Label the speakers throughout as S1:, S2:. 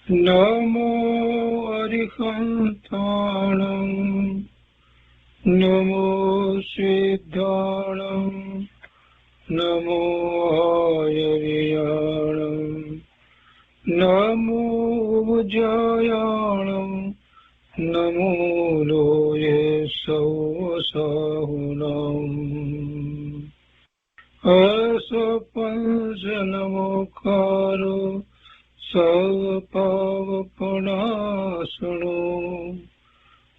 S1: નમો અરિહંતાણં નમો સિદ્ધાણં નમો આયર્યાણં નમો ઉજ્જયાણં નમો લોયે સૌસાહુનં અસપંસનમોકારો સર્વપાવપનાશનો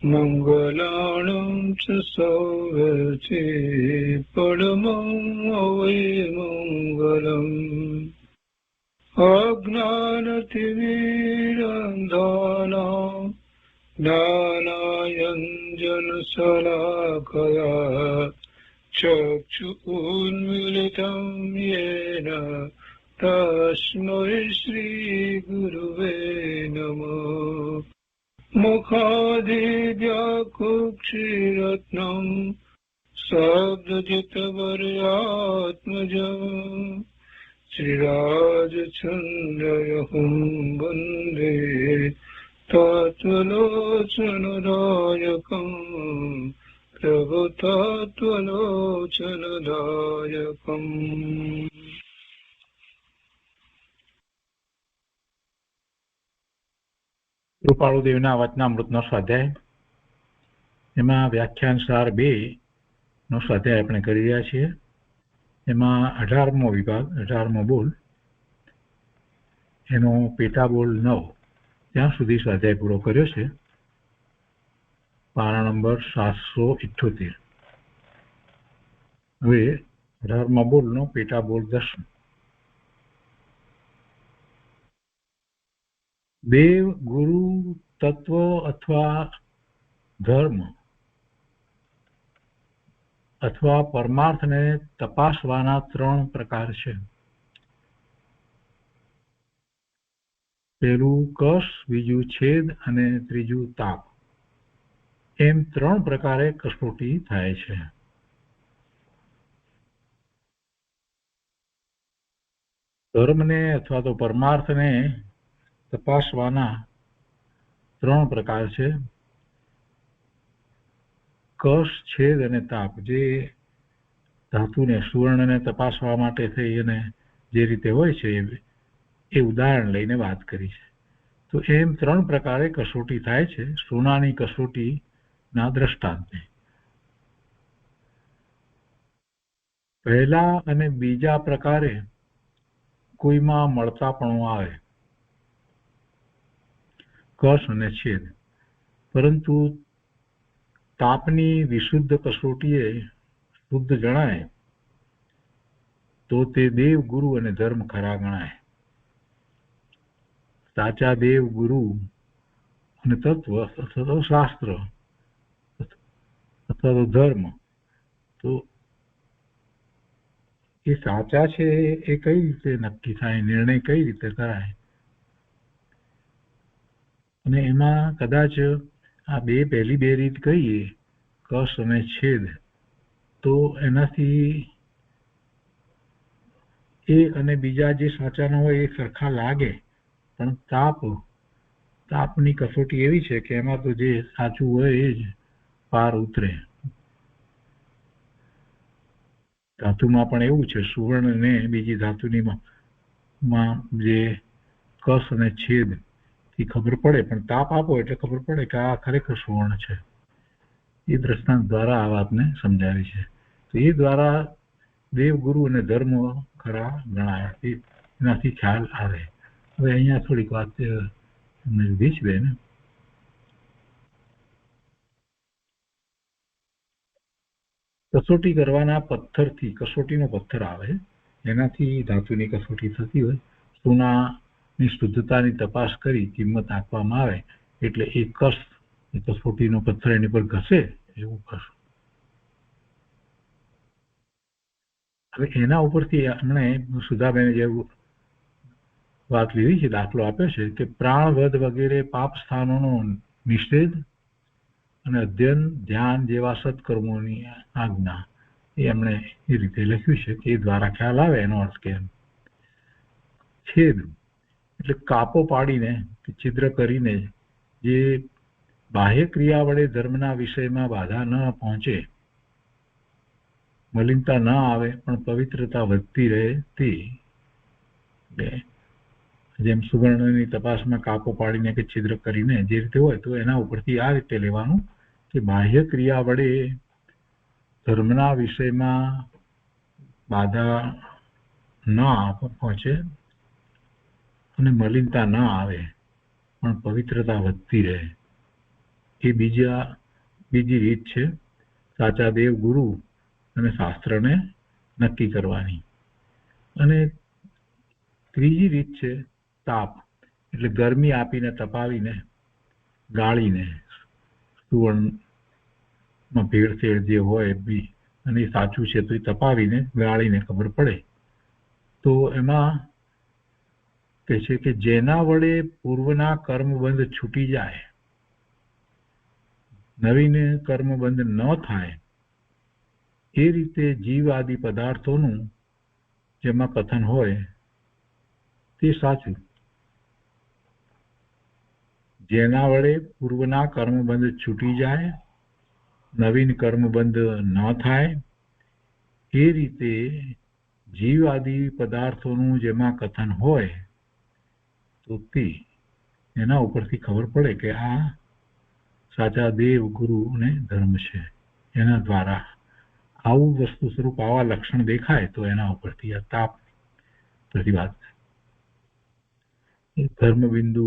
S1: મંગલાણં ચ સૌવર્તે પરમં અવૈમંગલम् અજ્ઞાનતિમિરંધાનાં જ્ઞાનાંજનશલાકયા ચક્ષુન્મીલિतं येन તસ્મૈ શ્રીગુરુવે નમઃ મુખાદિવ્યાકુક્ષિરત્નં શબ્દજિતવર્યાત્મજં શ્રીરાજચંદ્રયહું વંદે તત્વલોચનદાયકં પ્રભુતત્વલોચનદાયકम्
S2: કૃપાળુદેવના વચનામૃતનો સ્વાધ્યાય. એમાં વ્યાખ્યાન સાર 2 નો સ્વાધ્યાય આપણે કરી રહ્યા છીએ. એમાં 18મો વિભાગ, 18મો બોલ, એનો પેટા બોલ 9 ત્યાં સુધી સ્વાધ્યાય પૂરો કર્યો છે. પાના નંબર 778. હવે 18મા બોલનો પેટા બોલ 10. દેવ, ગુરુ, તત્વ અથવા ધર્મ અથવા પરમાર્થને તપાસવાના 3 પ્રકાર છે. પહેલું કશ, બીજું છેદ અને ત્રીજું તાપ. એમ 3 પ્રકારે કસોટી થાય છે. ધર્મને અથવા તો પરમાર્થને તપાસવાના 3 પ્રકાર છે. કશ, છેદ અને તાપ. જે ધાતુને, સુવર્ણને તપાસવા માટે થઈ અને જે રીતે હોય છે એ ઉદાહરણ લઈને વાત કરી છે. તો એમ 3 પ્રકારે કસોટી થાય છે. સોનાની કસોટીના દ્રષ્ટાંતે પહેલા અને બીજા પ્રકારે કોઈમાં મળતાપણું આવે, કશ અને છેદ, પરંતુ તાપની વિશુદ્ધ કસોટીએ શુદ્ધ જણાય તો તે દેવ, ગુરુ અને ધર્મ ખરા ગણાય. સાચા દેવ, ગુરુ અને તત્વ અથવા તો શાસ્ત્ર અથવા તો ધર્મ, તો એ સાચા છે એ કઈ રીતે નક્કી થાય, નિર્ણય કઈ રીતે કરાય? અને એમાં કદાચ આ પહેલી 2 રીત કહીએ, કશ અને છેદ, તો એનાથી એ અને બીજા જે સાચા ન હોય એ સરખા લાગે. પણ તાપની કસોટી એવી છે કે એમાં તો જે સાચું હોય એ જ પાર ઉતરે. ધાતુમાં પણ એવું છે. સુવર્ણ ને બીજી ધાતુનીમાં જે કશ અને છેદ થી ખબર પડે, પણ તાપ આપો એટલે ખબર પડે કે આ ખરેખર સુવર્ણ છે. એ દ્રષ્ટાંત દ્વારા આ વાતને સમજાવી છે. તો એ દ્વારા દેવ, ગુરુ અને ધર્મ ખરા ગણાય, એનાથી ખ્યાલ આવે. હવે અહીંયા થોડીક વાત લીધી છે બેન. કસોટી કરવાના પથ્થરથી, કસોટીનો પથ્થર આવે એનાથી ધાતુની કસોટી થતી હોય. સોનાની શુદ્ધતાની તપાસ કરી કિંમત આપવામાં આવે એટલે એ કશ, કસોટીનો પથ્થર એની પર ઘસે એવું કશું. હવે એના ઉપરથી હમણાં સુધાબેને જેવું વાત લીધી છે, દાખલો આપ્યો છે કે પ્રાણવધ વગેરે પાપ સ્થાનોનો નિષેધ અને અધ્યયન, ધ્યાન જેવા સત્કર્મોની આજ્ઞા. એ એમણે એ રીતે લખ્યું છે કે એ દ્વારા ખ્યાલ આવે. એનો અર્થ કે છેદ એટલે કાપો પાડીને કે છિદ્ર કરીને જે બાહ્ય ક્રિયા વડે ધર્મના વિષયમાં બાધા ન પહોંચે, મલિનતા ન આવે પણ પવિત્રતા વધતી રહે તે. જેમ સુવર્ણની તપાસમાં કાપો પાડીને કે છિદ્ર કરીને જે રીતે હોય તો એના ઉપરથી આ રીતે લેવાનું કે બાહ્ય ક્રિયા વડે ધર્મના વિષયમાં બાધા ન પહોંચે અને મલિનતા ન આવે પણ પવિત્રતા વધતી રહે. એ બીજી રીત છે સાચા દેવ ગુરુ અને શાસ્ત્રને નક્કી કરવાની. અને ત્રીજી રીત છે તાપ, એટલે ગરમી આપીને તપાવીને ગાળીને સુવર્ણમાં ભેળસેળ જે હોય બી અને એ સાચું છે તો એ તપાવીને ગાળીને ખબર પડે. તો એમાં કહે છે કે જેના વડે પૂર્વના કર્મબંધ છૂટી જાય, નવીન કર્મબંધ ન થાય, એ રીતે જીવ આદિ પદાર્થોનું જેમાં કથન હોય તે સાચું. જેના વડે પૂર્વના કર્મબંધ છૂટી જાય, નવીન કર્મબંધ ન થાય, એ રીતે જીવ આદિ પદાર્થોનું જેમાં કથન હોય તો તે એના ઉપરથી ખબર પડે કે આ સાચા દેવ ગુરુ અને ધર્મ છે. એના દ્વારા આવું વસ્તુ સ્વરૂપ આવા લક્ષણ દેખાય તો એના ઉપરથી આ તાપ પ્રતિવાદ. ધર્મબિંદુ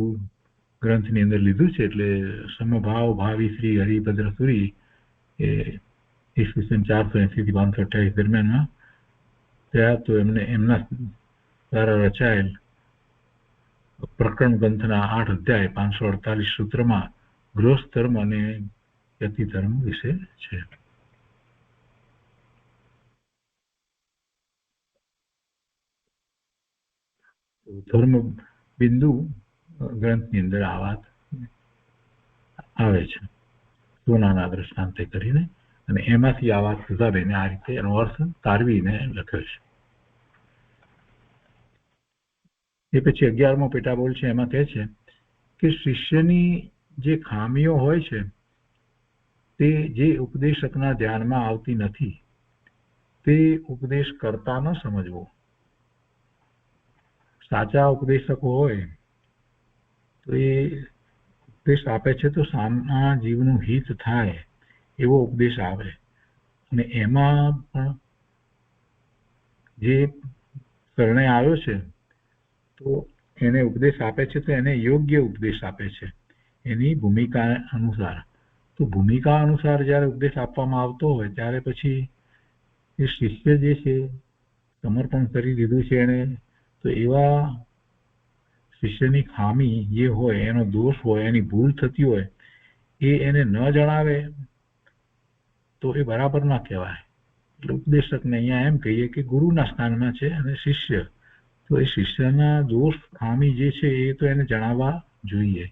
S2: ગ્રંથની અંદર લીધું છે. એટલે સમભાવ ભાવી શ્રી હરિભદ્ર સુરી એ ઈસવીસન 480 થી 528 દરમિયાનમાં ત્યાં તો એમને એમના દ્વારા રચાયેલ પ્રકરણ ગ્રંથના 8 અધ્યાય 548 સૂત્રમાં ગૃહસ્થ ધર્મ અને યતિ ધર્મ વિશે છે. ધર્મ બિંદુ ગ્રંથની અંદર આ વાત આવે છે સોનાના દ્રષ્ટાંતે કરીને, અને એમાંથી આ વાત સુધારીને આ રીતે એનો અર્થ તારવીને લખ્યો છે. એ પછી 11મો પેટાબોલ છે. એમાં કહે છે કે શિષ્યની જે ખામીઓ હોય છે તે જે ઉપદેશકના ધ્યાનમાં આવતી નથી તે ઉપદેશ કરતા ન સમજવો. સાચા ઉપદેશકો હોય તો એ ઉપદેશ આપે છે તો સામના જીવનું હિત થાય એવો ઉપદેશ આવે, અને એમાં પણ જે શરણે આવ્યો છે તો એને ઉપદેશ આપે છે તો એને યોગ્ય ઉપદેશ આપે છે એની ભૂમિકા અનુસાર. તો ભૂમિકા અનુસાર જ્યારે ઉપદેશ આપવામાં આવતો હોય ત્યારે પછી એ શિષ્ય જે છે સમર્પણ કરી દીધું છે એને, તો એવા શિષ્યની ખામી જે હોય, એનો દોષ હોય, એની ભૂલ થતી હોય એ એને ન જણાવે તો એ બરાબર ના કહેવાય. એટલે ઉપદેશકને અહીંયા એમ કહીએ કે ગુરુના સ્થાનમાં છે અને શિષ્ય, તો એ શિષ્યના દોષ ખામી જે છે એ તો એને જણાવવા જોઈએ.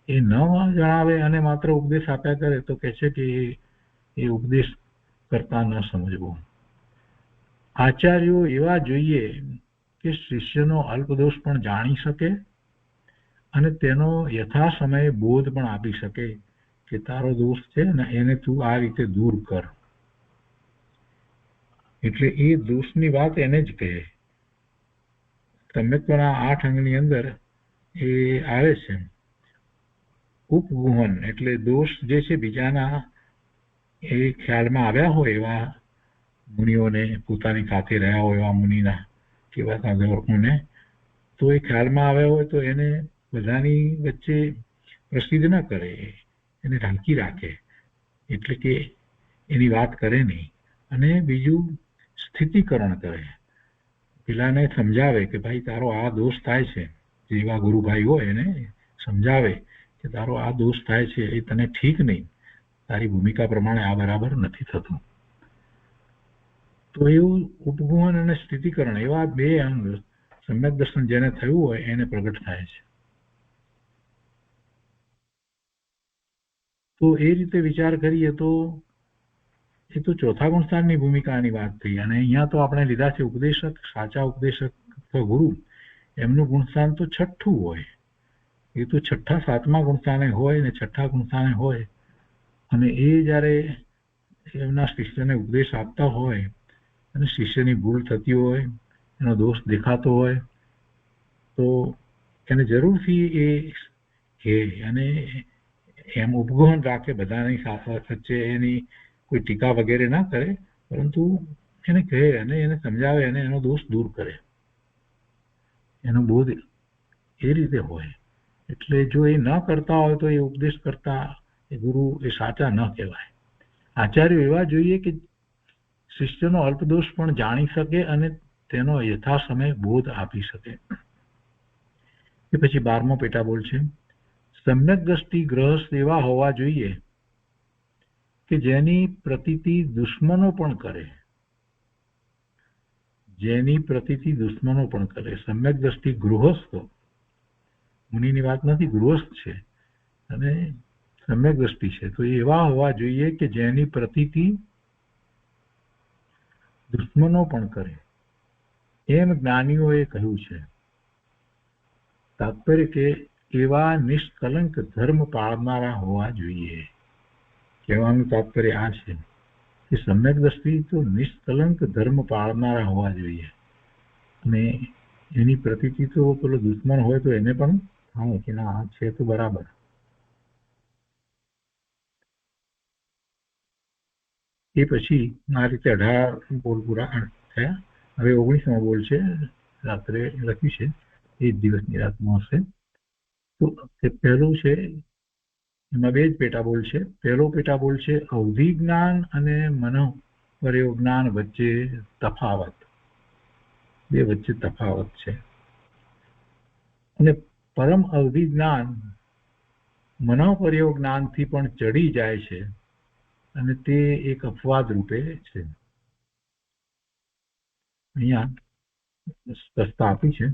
S2: એ ન જણાવે અને માત્ર ઉપદેશ આપ્યા કરે તો કહે છે કે એ ઉપદેશ કરતા ન સમજવો. આચાર્યો એવા જોઈએ કે શિષ્યનો અલ્પદોષ પણ જાણી શકે અને તેનો યથા સમયે બોધ પણ આપી શકે કે તારો દોષ છે ને એને તું આ રીતે દૂર કર. એટલે એ દોષની વાત એને જ કહે. સમ્યકના 8 અંગની અંદર એ આવે છે ઉપગુહન, એટલે દોષ જે છે બીજાના એ ખ્યાલમાં આવ્યા હોય એવા મુનિઓને, પોતાની સાથે રહ્યા હોય એવા મુનિના કેવા સાધકોને, તો એ ખ્યાલમાં આવ્યા હોય તો એને બધાની વચ્ચે પ્રસિદ્ધ ન કરે, એને ઢાંકી રાખે, એટલે કે એની વાત કરે નહીં. અને બીજું સ્થિતિકરણ કરે, પેલાને સમજાવે કે ભાઈ તારો આ દોષ થાય છે. જેવા ગુરુભાઈ હોય એને સમજાવે કે તારો આ દોષ થાય છે એ તને ઠીક નહીં, તારી ભૂમિકા પ્રમાણે આ બરાબર નથી થતું. તો એવું ઉપગુહન અને સ્થિતિકરણ એવા બે અંગ સમ્યક દર્શન જેને થયું હોય એને પ્રગટ થાય છે. તો એ રીતે વિચાર કરીએ તો એ તો ચોથા ગુણસ્થાનની ભૂમિકાની વાત થઈ, અને અહીંયા તો આપણે લીધા છે ઉપદેશક, સાચા ઉપદેશક અથવા ગુરુ, એમનું ગુણસ્થાન તો છઠ્ઠું હોય. એ તો છઠ્ઠા સાતમા ગુણસ્થાને હોય ને છઠ્ઠા ગુણસ્થાને હોય, અને એ જ્યારે એમના શિષ્યને ઉપદેશ આપતા હોય અને શિષ્યની ભૂલ થતી હોય, એનો દોષ દેખાતો હોય, તો એને જરૂરથી એ કહે અને એમ ઉપગમન રાખે, બધાની વચ્ચે એની કોઈ ટીકા વગેરે ના કરે, પરંતુ એને કહે અને એને સમજાવે અને એનો દોષ દૂર કરે, એનો બોધ એ રીતે હોય. એટલે જો એ ન કરતા હોય તો એ ઉપદેશ કરતા એ ગુરુ એ સાચા ન કહેવાય. આચાર્યો એવા જોઈએ કે શિષ્યનો અલ્પદોષ પણ જાણી શકે અને તેનો યથાસમય બોધ આપી શકે. એ પછી 12મો પેટાબોલ છે, સમ્યક દ્રષ્ટિ ગ્રહસ્થ એવા હોવા જોઈએ કે જેની પ્રતીતિ દુશ્મનો પણ કરે, જેની પ્રતીતિ દુશ્મનો પણ કરે. સમ્યક દ્રષ્ટિ ગૃહસ્થ, મુનિની વાત નથી, ગૃહસ્થ છે અને સમ્યક દ્રષ્ટિ છે, તો એવા હોવા જોઈએ કે જેની પ્રતીતિ દુશ્મનો પણ કરે, એમ જ્ઞાનીઓએ કહ્યું છે. તાત્પર્ય કે એવા નિષ્કલંક ધર્મ પાળનારા હોવા જોઈએ. કહેવાનું તાત્પર્ય આ છે કે સમ્યક દ્રષ્ટિ તો નિષ્કલંક ધર્મ પાળનારા હોવા જોઈએ, અને એની પ્રતીતિ તો પેલો દુશ્મન હોય તો એને પણ થાય કે ના આ છે તો બરાબર. એ પછી આ રીતે 18 બોલ પૂરા થયા. હવે 19મો બોલ છે, રાત્રે લખ્યું છે, એ જ દિવસની રાતમાં હશે. તો તે પહેલું છે, એમાં 2 જ પેટા બોલ છે. પહેલો પેટા બોલ છે અવધિ જ્ઞાન અને મનોપર્યો જ્ઞાન વચ્ચે તફાવત. બે વચ્ચે તફાવત છે. અને પરમ અવધિ જ્ઞાન મનોપર્યો જ્ઞાનથી પણ ચડી જાય છે અને તે એક અપવાદ રૂપે છે. અહીંયા સ્પષ્ટતા આપી છે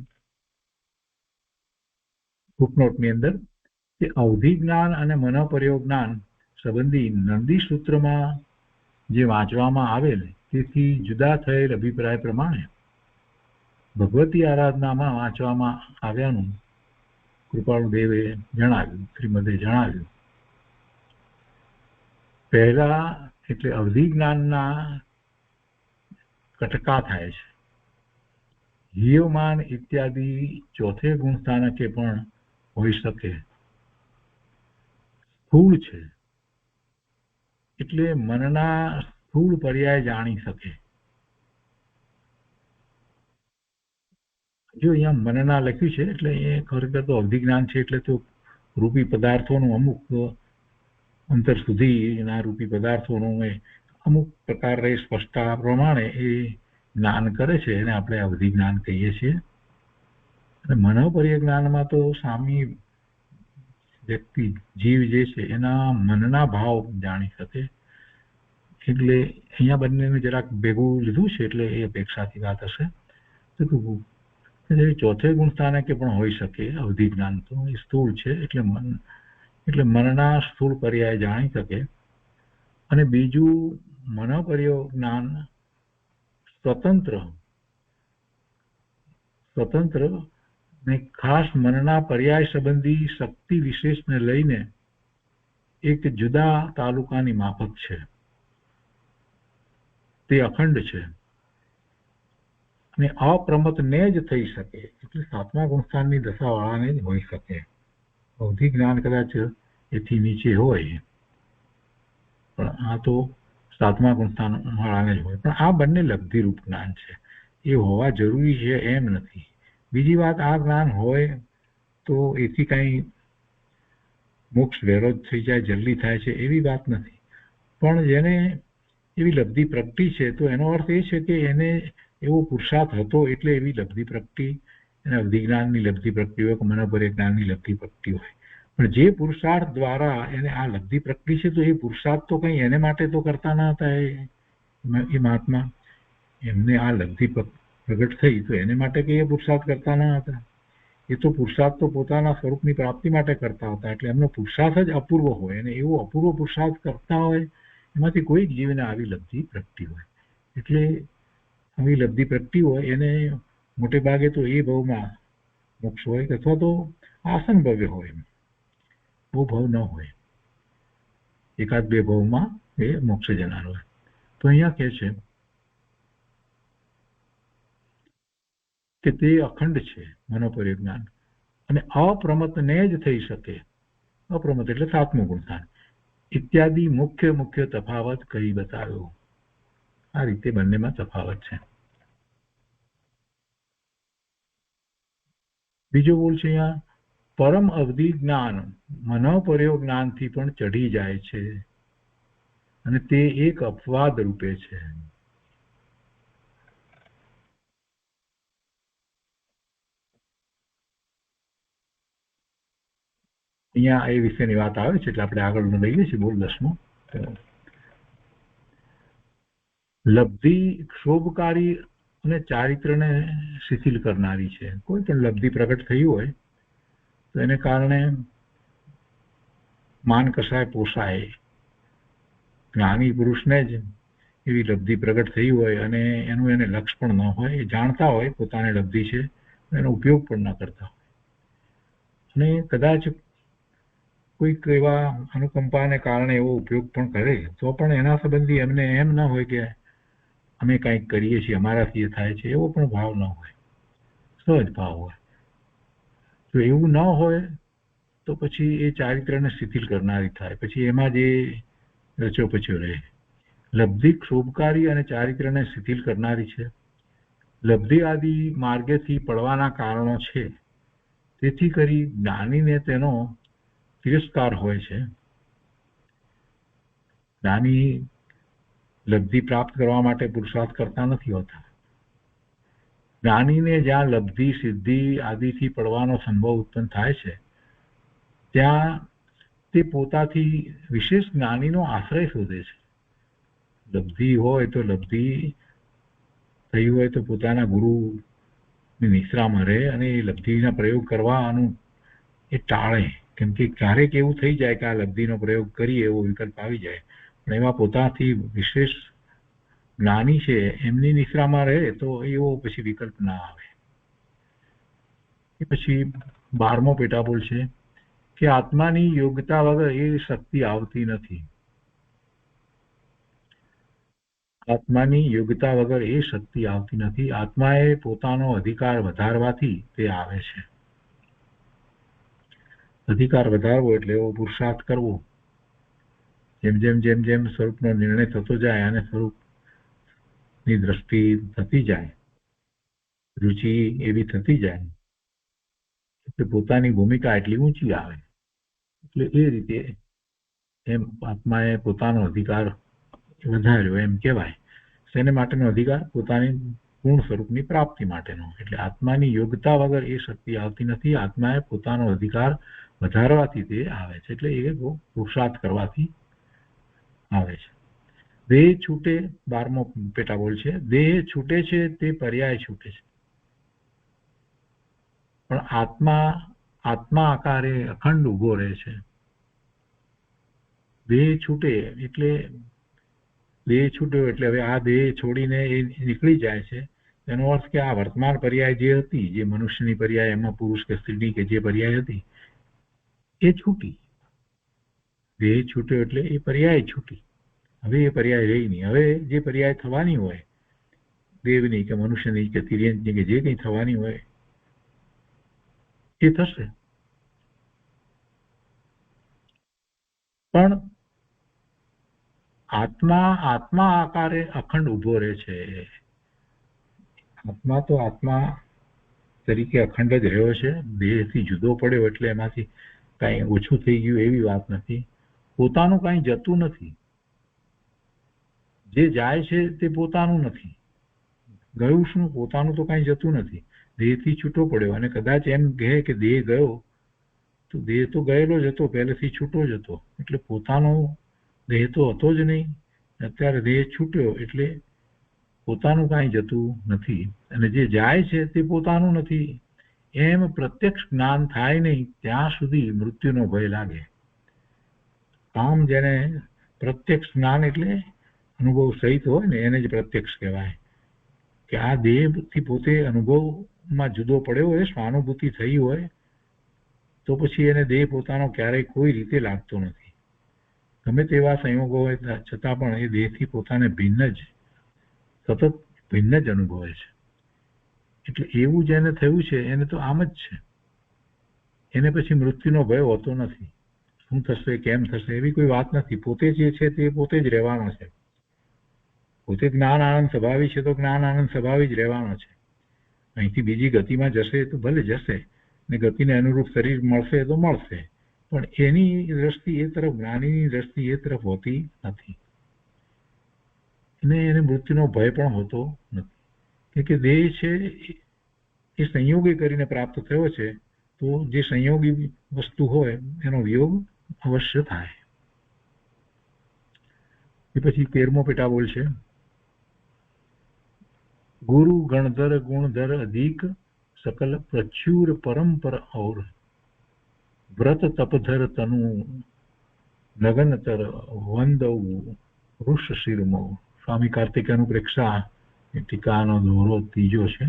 S2: ફૂટનોટની અંદર કે અવધિ જ્ઞાન અને મનોપર્યો જ્ઞાન સંબંધી નંદી સૂત્રમાં જે વાંચવામાં આવેલ તેથી જુદા થયેલ અભિપ્રાય પ્રમાણે ભગવતી આરાધનામાં વાંચવામાં આવ્યાનું કૃપાળુદેવે જણાવ્યું, શ્રીમદે જણાવ્યું. પહેલા એટલે અવધિ જ્ઞાનના કટકા થાય છે. હિયમાન ઇત્યાદિ ચોથે ગુણસ્થાનકે પણ હોઈ શકે. સ્થૂળ છે એટલે મનના સ્થૂળ પર્યાય જાણી શકે. જો અહીંયા મનના લખ્યું છે એટલે એ ખરેખર તો અવધિ જ્ઞાન છે, એટલે તો રૂપી પદાર્થોનું અમુક અંતર સુધીના રૂપી પદાર્થોનું અમુક પ્રકારે સ્પષ્ટતા પ્રમાણે એ જ્ઞાન કરે છે, એને આપણે અવધિ જ્ઞાન કહીએ છીએ. અને મનોપર્ય જ્ઞાનમાં તો સામી વ્યક્તિ જીવ જે છે એના મનના ભાવ જાણી શકે. એટલે અહીંયા બંનેનું જરાક ભેગું લીધું છે એટલે એ અપેક્ષાથી વાત હશે. ચોથે ગુણસ્થાને કે પણ હોઈ શકે અવધિ જ્ઞાન, તો એ સ્થૂળ છે એટલે મનના સ્થૂળ પર્યાય જાણી શકે. અને બીજું મનોપર્યો જ્ઞાન સ્વતંત્ર ને ખાસ મનના પર્યાય સંબંધી શક્તિ વિશેષને લઈને એક જુદા તાલુકાની માફક છે, તે અખંડ છે અને અપ્રમતને જ થઈ શકે, એટલે 7મા ગુણસ્થાનની દશાવાળાને જ હોઈ શકે. અવધિ જ્ઞાન કદાચ એથી નીચે હોય પણ આ તો 7મા ગુણસ્થાન વાળાને જ હોય. પણ આ બંને લબ્ધિરૂપ જ્ઞાન છે, એ હોવા જરૂરી છે એમ નથી. બીજી વાત, આ જ્ઞાન હોય તો એથી કઈ મોક્ષ વહેલો જ થઈ જાય, જલ્દી થાય છે એવી વાત નથી. પણ જેને એવી લબ્ધિ પ્રગટી છે તો એનો અર્થ એ છે કે એને એવો પુરુષાર્થ હતો એટલે એવી લબ્ધિ પ્રગટી, એને અવધિ જ્ઞાનની લબ્ધિ પ્રગટી હોય કે મનોપર્ય જ્ઞાનની લબ્ધિ પ્રગટી હોય. પણ જે પુરુષાર્થ દ્વારા એને આ લબ્ધિ પ્રગટી છે તો એ પુરુષાર્થ તો કંઈ એને માટે તો કરતા ન હતા. એ મહાત્મા એમને આ લબ્ધિ પ્રગટ થઈ તો એને માટે કંઈ એ પુરુષાર્થ કરતા ન હતા. એ તો પુરુષાર્થ તો પોતાના સ્વરૂપની પ્રાપ્તિ માટે કરતા હતા. એટલે એમનો પુરુષાર્થ જ અપૂર્વ હોય અને એવો અપૂર્વ પુરુષાર્થ કરતા હોય એમાંથી કોઈ જીવને આવી લબ્ધિ પ્રગટી હોય. એટલે આવી લબ્ધિ પ્રગટી હોય એને મોટે ભાગે તો એ ભાવમાં મોક્ષ હોય, અથવા તો આસન ભવ્ય હોય, બહુ ભાવ ન હોય, એકાદ બે ભાવમાં એ મોક્ષ જનાર હોય. તો અહીંયા કહે છે કે તે અખંડ છે મનોપરિજ્ઞાન, અને અપ્રમતને જ થઈ શકે. અપ્રમત એટલે સાતમું ગુણસ્થાન ઇત્યાદિ મુખ્ય તફાવત કહી બતાવ્યો. આ રીતે બંનેમાં તફાવત છે. બીજો બોલ છે અહીંયા, પરમ અવધિ જ્ઞાન મનોપર્યો જ્ઞાનથી પણ ચઢી જાય છે, અને તે એક અપવાદ રૂપે છે. અહીંયા એ વિશેની વાત આવે છે એટલે આપણે આગળ લઈએ છીએ. બોલ 10મો, લબ્ધિ ક્ષોભકારી અને ચારિત્રને શિથિલ કરનારી છે. કોઈ પણ લબ્ધિ પ્રગટ થઈ હોય તો એને કારણે માન કસાય પોસાય. જ્ઞાની પુરુષને જ એવી લબ્ધિ પ્રગટ થઈ હોય અને એનું એને લક્ષ્ય પણ ન હોય, એ જાણતા હોય પોતાની લબ્ધિ છે, એનો ઉપયોગ પણ ન કરતા હોય, અને કદાચ કોઈક એવા અનુકંપાને કારણે એવો ઉપયોગ પણ કરે તો પણ એના સંબંધી એમને એમ ન હોય કે અમે કંઈક કરીએ છીએ, અમારાથી એ થાય છે, એવો પણ ભાવ ન હોય, સહજ ભાવ હોય. જો એવું ન હોય તો પછી એ ચારિત્રને શિથિલ કરનારી થાય, પછી એમાં જે રચો પચ્યો રહે. લબ્ધિ ક્ષોભકારી અને ચારિત્રને શિથિલ કરનારી છે. લબ્ધિ આદિ માર્ગેથી પડવાના કારણો છે, તેથી કરી જ્ઞાનીને તેનો તિરસ્કાર હોય છે. જ્ઞાની લબ્ધિ પ્રાપ્ત કરવા માટે પુરુષાર્થ કરતા નથી હોતા. જ્ઞાનીને જ્યાં લબ્ધિ સિદ્ધિ આદિથી પડવાનો સંભવ ઉત્પન્ન થાય છે ત્યાં તે પોતાથી વિશેષ જ્ઞાનીનો આશ્રય શોધે છે. લબ્ધિ હોય તો લબ્ધિ થઈ હોય તો પોતાના ગુરુની નિશ્રામાં રહે અને એ લબ્ધિના પ્રયોગ કરવાનું એ ટાળે, કેમ કે ક્યારેક એવું થઈ જાય કે આ લબ્ધિનો પ્રયોગ કરીએ એવો વિકલ્પ આવી જાય, પણ એમાં પોતાથી વિશેષ જ્ઞાની છે એમની નિશ્રામાં રહે તો એવો પછી વિકલ્પ ના આવે. એ પછી 12મો પેટાબોલ છે કે આત્માની યોગ્યતા વગર એ શક્તિ આવતી નથી. આત્માની યોગ્યતા વગર એ શક્તિ આવતી નથી. આત્માએ પોતાનો અધિકાર વધારવાથી તે આવે છે. અધિકાર વધારવો એટલે એવો પુરુષાર્થ કરવો, જેમ જેમ જેમ જેમ સ્વરૂપનો નિર્ણય થતો જાય અને સ્વરૂપની દ્રષ્ટિ થતી જાય, રુચિ એવી થતી જાય એટલે પોતાની ભૂમિકા એટલી ઊંચી આવે. એટલે એ રીતે એમ આત્માએ પોતાનો અધિકાર વધાર્યો એમ કહેવાય. શેને માટેનો અધિકાર? પોતાની પૂર્ણ સ્વરૂપની પ્રાપ્તિ માટેનો. એટલે આત્માની યોગ્યતા વગર એ શક્તિ આવતી નથી. આત્માએ પોતાનો અધિકાર વધારવાથી તે આવે છે, એટલે એ પુરુષાર્થ કરવાથી આવે છે. દેહ છૂટે, 12મો પેટાબોલ છે, દેહ છૂટે છે તે પર્યાય છૂટે છે, પણ આત્મા આકારે અખંડ ઉભો રહે છે. દેહ છૂટે એટલે દેહ છૂટ્યો એટલે હવે આ દેહ છોડીને એ નીકળી જાય છે. એનો અર્થ કે આ વર્તમાન પર્યાય જે હતી, જે મનુષ્યની પર્યાય, એમાં પુરુષ કે સ્ત્રીની કે જે પર્યાય હતી એ છૂટી. દેહ છૂટ્યો એટલે એ પર્યાય છૂટી. હવે એ પર્યાય રહી નહીં. હવે જે પર્યાય થવાની હોય, દેવની કે મનુષ્યની કે તિર્યંતની કે જે કંઈ થવાની હોય એ થશે. પણ આત્મા આકારે અખંડ ઉભો રહે છે. આત્મા તો આત્મા તરીકે અખંડ જ રહ્યો છે. દેહથી જુદો પડ્યો એટલે એમાંથી કાંઈ ઓછું થઈ ગયું એવી વાત નથી. પોતાનું કાંઈ જતું નથી. જે જાય છે તે પોતાનું નથી. ગયું શું? પોતાનું તો કાંઈ જતું નથી. દેહથી છૂટો પડ્યો અને કદાચ એમ કહે કે દેહ ગયો, તો દેહ તો ગયેલો જ હતો, પહેલેથી છૂટો જ હતો. એટલે પોતાનો દેહ તો હતો જ નહીં. અત્યારે દેહ છૂટ્યો એટલે પોતાનું કાંઈ જતું નથી, અને જે જાય છે તે પોતાનું નથી. એમ પ્રત્યક્ષ જ્ઞાન થાય નહીં ત્યાં સુધી મૃત્યુનો ભય લાગે. આમ જેને પ્રત્યક્ષ જ્ઞાન એટલે અનુભવ સહિત હોય ને એને જ પ્રત્યક્ષ કહેવાય. કે આ દેહથી પોતે અનુભવમાં જુદો પડ્યો હોય, સ્વાનુભૂતિ થઈ હોય, તો પછી એને દેહ પોતાનો ક્યારેય કોઈ રીતે લાગતો નથી. ગમે તેવા સંયોગો હોય છતાં પણ એ દેહથી પોતાને ભિન્ન જ સતત ભિન્ન જ અનુભવે છે. એટલે એવું જેને થયું છે એને તો આમ જ છે. એને પછી મૃત્યુનો ભય હોતો નથી. શું થશે કેમ થશે એવી કોઈ વાત નથી. પોતે જે છે તે પોતે જ રહેવાનો છે. પોતે જ્ઞાન આનંદ સ્વભાવી છે તો જ્ઞાન આનંદ સ્વભાવી જ રહેવાનો છે. અહીંથી બીજી ગતિમાં જશે તો ભલે જશે ને ગતિને અનુરૂપ શરીર મળશે તો મળશે, પણ એની દ્રષ્ટિ એ તરફ, જ્ઞાનીની દ્રષ્ટિ એ તરફ હોતી નથી. એને મૃત્યુનો ભય પણ હોતો નથી. કે દેહ છે એ સંયોગી કરીને પ્રાપ્ત થયો છે, તો જે સંયોગી વસ્તુ હોય એનો વિયોગ અવશ્ય થાય. એ પછી 13મો પેટા બોલ છે, गुरु गणधर गुणधर अधिक सकल प्रचुर परंपर और व्रत तपधर तनु नगनतर वंदव ऋष शिरमो. સ્વામી કાર્તિક અનુપ્રેક્ષા ટીકાનો દોરો ત્રીજો છે.